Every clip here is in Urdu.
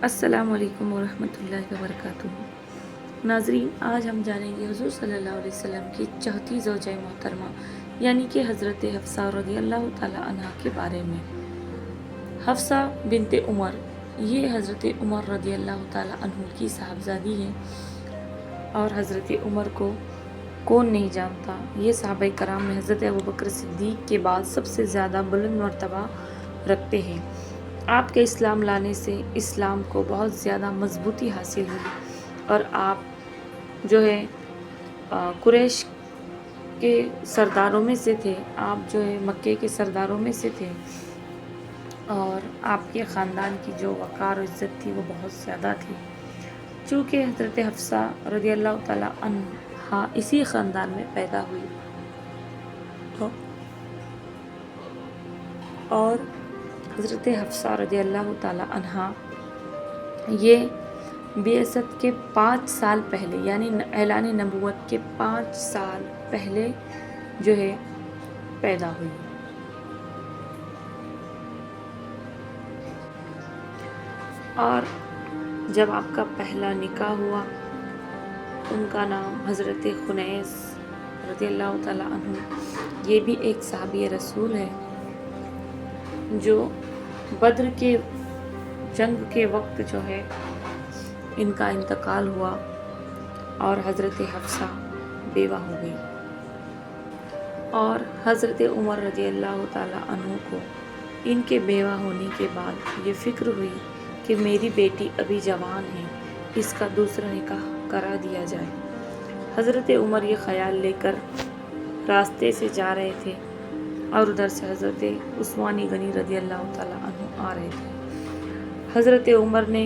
السلام علیکم ورحمۃ اللہ وبرکاتہ۔ ناظرین، آج ہم جانیں گے حضور صلی اللہ علیہ وسلم کی چوتھی زوجہ محترمہ یعنی کہ حضرت حفصہ رضی اللہ تعالی عنہا کے بارے میں۔ حفصہ بنت عمر، یہ حضرت عمر رضی اللہ تعالی عنہ کی صاحبزادی ہیں، اور حضرت عمر کو کون نہیں جانتا، یہ صحابہ کرام میں حضرت ابوبکر صدیق کے بعد سب سے زیادہ بلند مرتبہ رکھتے ہیں۔ آپ کے اسلام لانے سے اسلام کو بہت زیادہ مضبوطی حاصل ہوئی، اور آپ جو ہے قریش کے سرداروں میں سے تھے، آپ جو ہے مکے کے سرداروں میں سے تھے، اور آپ کے خاندان کی جو وقار و عزت تھی وہ بہت زیادہ تھی۔ چونکہ حضرت حفصہ رضی اللہ تعالی عنہا اسی خاندان میں پیدا ہوئی، اور حضرت حفصہ رضی اللہ تعالی عنہا یہ بعثت کے 5 سال پہلے، یعنی اعلان نبوت کے 5 سال پہلے جو ہے پیدا ہوئی۔ اور جب آپ کا پہلا نکاح ہوا، ان کا نام حضرت خنیس رضی اللہ تعالی عنہ، یہ بھی ایک صحابی رسول ہے، جو بدر کے جنگ کے وقت جو ہے ان کا انتقال ہوا، اور حضرت حفصہ بیوہ ہو گئی۔ اور حضرت عمر رضی اللہ تعالی عنہ کو ان کے بیوہ ہونے کے بعد یہ فکر ہوئی کہ میری بیٹی ابھی جوان ہے، اس کا دوسرا نکاح کرا دیا جائے۔ حضرت عمر یہ خیال لے کر راستے سے جا رہے تھے، اور ادھر سے حضرت عثمان غنی رضی اللہ تعالی عنہ آ رہے تھے۔ حضرت عمر نے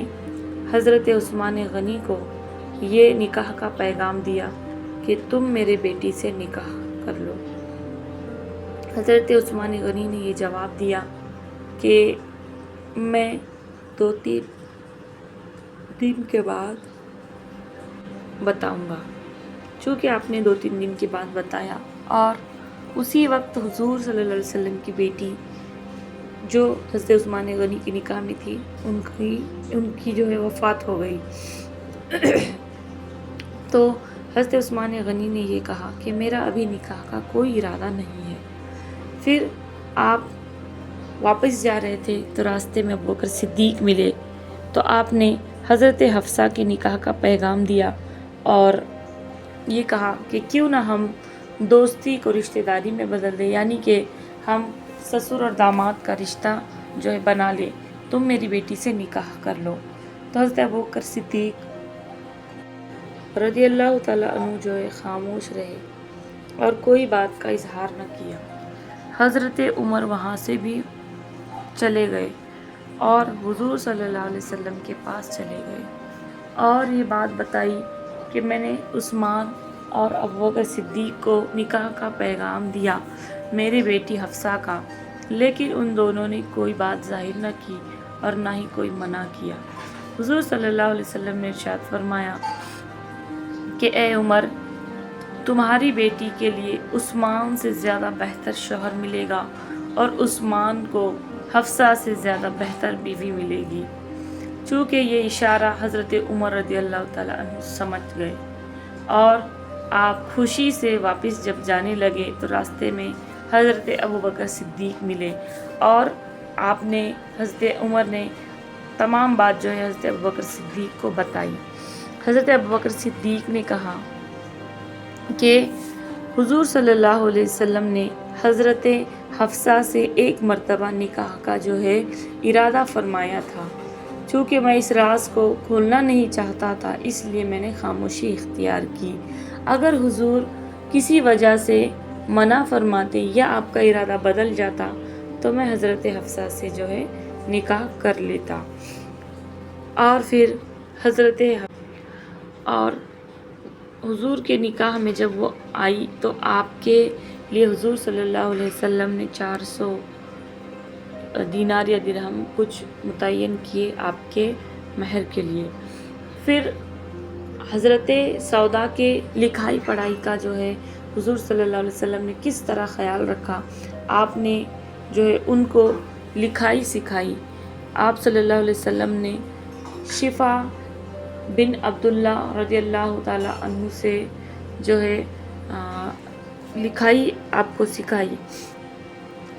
حضرت عثمان غنی کو یہ نکاح کا پیغام دیا کہ تم میرے بیٹی سے نکاح کر لو۔ حضرت عثمان غنی نے یہ جواب دیا کہ میں 2-3 دن کے بعد بتاؤں گا۔ چونکہ آپ نے 2-3 دن کے بعد بتایا، اور اسی وقت حضور صلی اللہ علیہ وسلم کی بیٹی جو حضرت عثمان غنی کی نکاح میں تھی، ان کی جو ہے وفات ہو گئی۔ تو حضرت عثمان غنی نے یہ کہا کہ میرا ابھی نکاح کا کوئی ارادہ نہیں ہے۔ پھر آپ واپس جا رہے تھے تو راستے میں ابوبکر صدیق ملے، تو آپ نے حضرت حفصہ کے نکاح کا پیغام دیا، اور یہ کہا کہ کیوں نہ ہم دوستی کو رشتہ داری میں بدل دیں، یعنی کہ ہم سسر اور داماد کا رشتہ جو ہے بنا لے، تم میری بیٹی سے نکاح کر لو۔ تو حضرت ابوبکر صدیق رضی اللہ تعالیٰ عنہ جو ہے خاموش رہے، اور کوئی بات کا اظہار نہ کیا۔ حضرت عمر وہاں سے بھی چلے گئے، اور حضور صلی اللہ علیہ وسلم کے پاس چلے گئے، اور یہ بات بتائی کہ میں نے عثمان اور ابوبکر صدیق کو نکاح کا پیغام دیا میری بیٹی حفصہ کا، لیکن ان دونوں نے کوئی بات ظاہر نہ کی اور نہ ہی کوئی منع کیا۔ حضور صلی اللہ علیہ وسلم نے ارشاد فرمایا کہ اے عمر، تمہاری بیٹی کے لیے عثمان سے زیادہ بہتر شوہر ملے گا، اور عثمان کو حفصہ سے زیادہ بہتر بیوی ملے گی۔ چونکہ یہ اشارہ حضرت عمر رضی اللہ تعالیٰ عنہ سمجھ گئے، اور آپ خوشی سے واپس جب جانے لگے تو راستے میں حضرت ابوبکر صدیق ملے، اور حضرت عمر نے تمام بات جو ہے حضرت ابوبکر صدیق کو بتائی۔ حضرت ابوبکر صدیق نے کہا کہ حضور صلی اللہ علیہ وسلم نے حضرت حفصہ سے ایک مرتبہ نکاح کا جو ہے ارادہ فرمایا تھا، چونکہ میں اس راز کو کھولنا نہیں چاہتا تھا، اس لیے میں نے خاموشی اختیار کی۔ اگر حضور کسی وجہ سے منع فرماتے یا آپ کا ارادہ بدل جاتا تو میں حضرت حفصہ سے جو ہے نکاح کر لیتا۔ اور پھر اور حضور کے نکاح میں جب وہ آئی تو آپ کے لیے حضور صلی اللہ علیہ وسلم نے 400 دینار یا درہم کچھ متعین کیے آپ کے مہر کے لیے۔ پھر حضرت سودا کے لکھائی پڑھائی کا جو ہے حضور صلی اللہ علیہ وسلم نے کس طرح خیال رکھا، آپ نے جو ہے ان کو لکھائی سکھائی۔ آپ صلی اللہ علیہ وسلم نے شفا بن عبداللہ رضی اللہ تعالیٰ عنہ سے جو ہے لکھائی آپ کو سکھائی،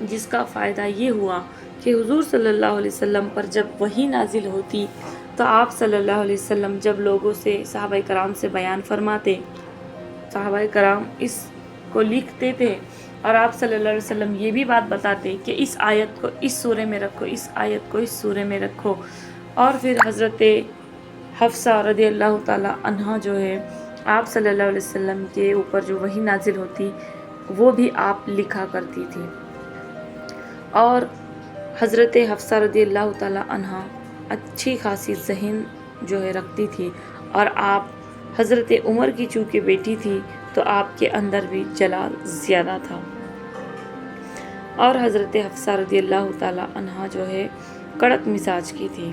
جس کا فائدہ یہ ہوا کہ حضور صلی اللہ علیہ وسلم پر جب وحی نازل ہوتی تو آپ صلی اللہ علیہ وسلم جب لوگوں سے صحابہ کرام سے بیان فرماتے، صحابہ کرام اس کو لکھتے تھے اور آپ صلی اللہ علیہ وسلم یہ بھی بات بتاتے کہ اس آیت کو اس سورے میں رکھو، اس آیت کو اس سورے میں رکھو، اور پھر حضرت حفصہ رضی اللہ تعالیٰ عنہ جو ہے آپ صلی اللہ علیہ وسلم کے اوپر جو وحی نازل ہوتی وہ بھی آپ لکھا کرتی تھی۔ اور حضرت حفصہ رضی اللہ تعالیٰ عنہ اچھی خاصی ذہن جو ہے رکھتی تھی، اور آپ حضرت عمر کی چونکہ بیٹی تھی تو آپ کے اندر بھی جلال زیادہ تھا، اور حضرت حفصہ رضی اللہ تعالیٰ عنہ جو ہے کڑک مزاج کی تھی۔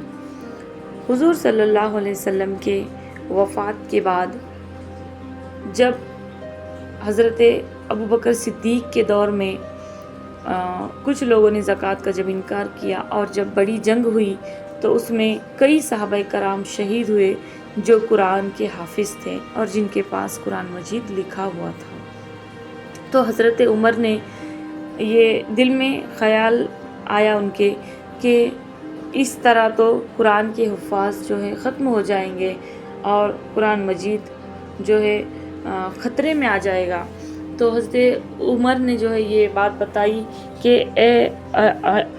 حضور صلی اللہ علیہ وسلم کے وفات کے بعد جب حضرت ابوبکر صدیق کے دور میں کچھ لوگوں نے زکوٰۃ کا جب انکار کیا، اور جب بڑی جنگ ہوئی تو اس میں کئی صحابہ کرام شہید ہوئے جو قرآن کے حافظ تھے اور جن کے پاس قرآن مجید لکھا ہوا تھا۔ تو حضرت عمر نے یہ دل میں خیال آیا ان کے کہ اس طرح تو قرآن کے حفاظ جو ہے ختم ہو جائیں گے اور قرآن مجید جو ہے خطرے میں آ جائے گا۔ تو حضرت عمر نے جو ہے یہ بات بتائی کہ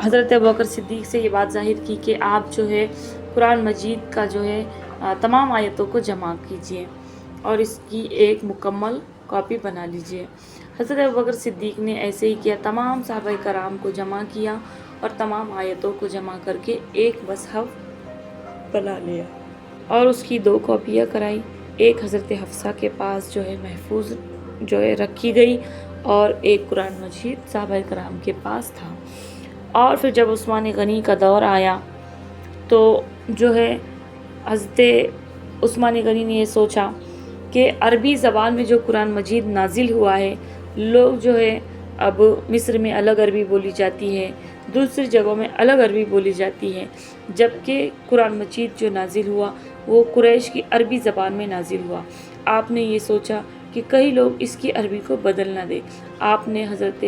حضرت ابوبکر صدیق سے یہ بات ظاہر کی کہ آپ جو ہے قرآن مجید کا جو ہے تمام آیتوں کو جمع کیجئے اور اس کی ایک مکمل کاپی بنا لیجئے۔ حضرت ابوبکر صدیق نے ایسے ہی کیا، تمام صحابہ کرام کو جمع کیا اور تمام آیتوں کو جمع کر کے ایک مصحف بنا لیا اور اس کی 2 کاپیاں کرائی۔ ایک حضرت حفصہ کے پاس جو ہے محفوظ جو ہے رکھی گئی اور ایک قرآن مجید صحابہ کرام کے پاس تھا۔ اور پھر جب عثمان غنی کا دور آیا تو جو ہے حضرت عثمان غنی نے یہ سوچا کہ عربی زبان میں جو قرآن مجید نازل ہوا ہے، لوگ جو ہے اب مصر میں الگ عربی بولی جاتی ہے، دوسری جگہوں میں الگ عربی بولی جاتی ہے، جبکہ قرآن مجید جو نازل ہوا وہ قریش کی عربی زبان میں نازل ہوا۔ آپ نے یہ سوچا کہ کئی لوگ اس کی عربی کو بدل نہ دے۔ آپ نے حضرت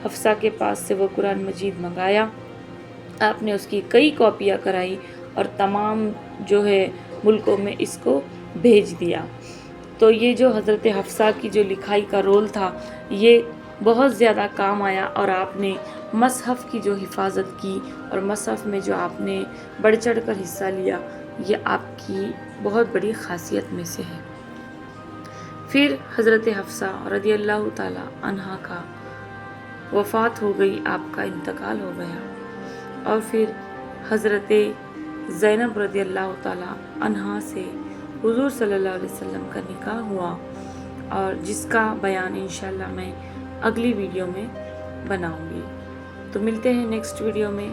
حفصہ کے پاس سے وہ قرآن مجید منگایا، آپ نے اس کی کئی کاپیاں کرائی اور تمام جو ہے ملکوں میں اس کو بھیج دیا۔ تو یہ جو حضرت حفصہ کی جو لکھائی کا رول تھا یہ بہت زیادہ کام آیا، اور آپ نے مصحف کی جو حفاظت کی اور مصحف میں جو آپ نے بڑھ چڑھ کر حصہ لیا، یہ آپ کی بہت بڑی خاصیت میں سے ہے۔ پھر حضرت حفصہ رضی اللہ تعالیٰ عنہ کا وفات ہو گئی، آپ کا انتقال ہو گیا، اور پھر حضرت زینب رضی اللہ تعالیٰ عنہ سے حضور صلی اللہ علیہ وسلم کا نکاح ہوا، اور جس کا بیان انشاءاللہ میں اگلی ویڈیو میں بناؤں گی۔ تو ملتے ہیں نیکسٹ ویڈیو میں۔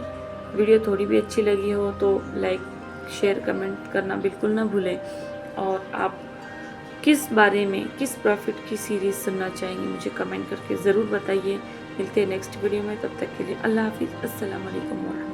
ویڈیو تھوڑی بھی اچھی لگی ہو تو لائک شیئر کمنٹ کرنا بالکل نہ بھولیں، اور آپ کس بارے میں کس پروفٹ کی سیریز سننا چاہیں گے مجھے کمنٹ کر کے ضرور بتائیے۔ ملتے ہیں نیکسٹ ویڈیو میں، تب تک کے لیے اللہ حافظ، السلام علیکم ورحمۃ اللہ۔